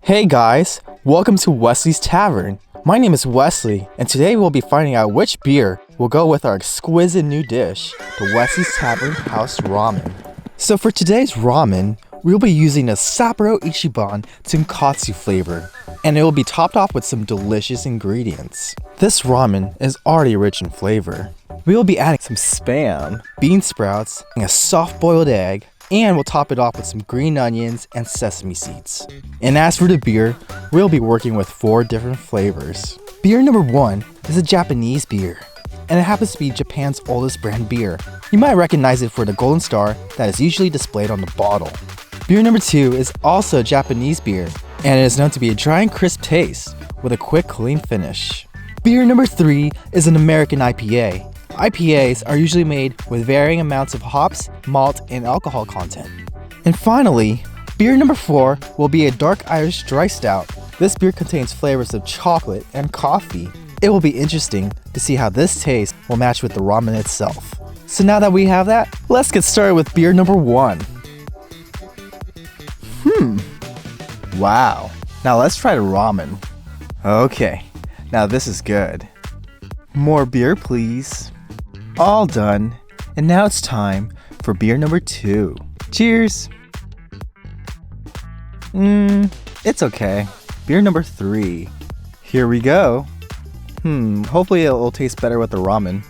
Hey guys, welcome to Wesley's Tavern. My name is Wesley, and today we'll be finding out which beer will go with our exquisite new dish, the Wesley's Tavern House Ramen. So for today's ramen, we'll be using a Sapporo Ichiban Tonkotsu flavor, and it will be topped off with some delicious ingredients. This ramen is already rich in flavor. We will be adding some spam, bean sprouts, and a soft-boiled egg, and we'll top it off with some green onions and sesame seeds. And as for the beer, we'll be working with 4 different flavors. Beer number 1 is a Japanese beer, and it happens to be Japan's oldest brand beer. You might recognize it for the golden star that is usually displayed on the bottle. Beer number 2 is also a Japanese beer, and it is known to be a dry and crisp taste with a quick, clean finish. Beer number 3 is an American IPA. IPAs are usually made with varying amounts of hops, malt, and alcohol content. And finally, beer number 4 will be a dark Irish dry stout. This beer contains flavors of chocolate and coffee. It will be interesting to see how this taste will match with the ramen itself. So now that we have that, let's get started with beer number 1. Wow. Now let's try the ramen. Okay, now this is good. More beer, please. All done. And now it's time for beer number 2. Cheers. It's okay. Beer number 3. Here we go. Hopefully it will taste better with the ramen.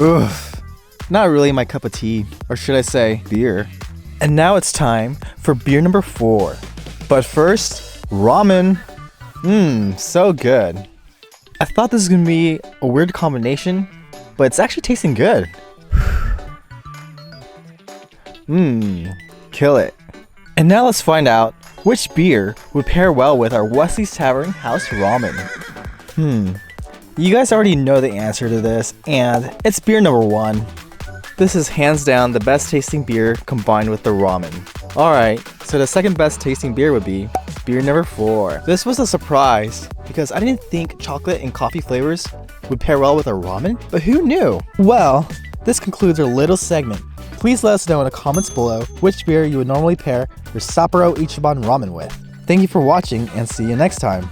Ugh. Not really my cup of tea, or should I say beer. And now it's time for beer number 4. But first, ramen. So good. I thought this was gonna be a weird combination, but it's actually tasting good. Kill it. And now let's find out which beer would pair well with our Wesley's Tavern House Ramen. You guys already know the answer to this, and it's beer number 1. This is hands down the best tasting beer combined with the ramen. Alright, so the second best tasting beer would be beer number 4. This was a surprise because I didn't think chocolate and coffee flavors would pair well with our ramen, but who knew? Well, this concludes our little segment. Please let us know in the comments below which beer you would normally pair your Sapporo Ichiban ramen with. Thank you for watching and see you next time.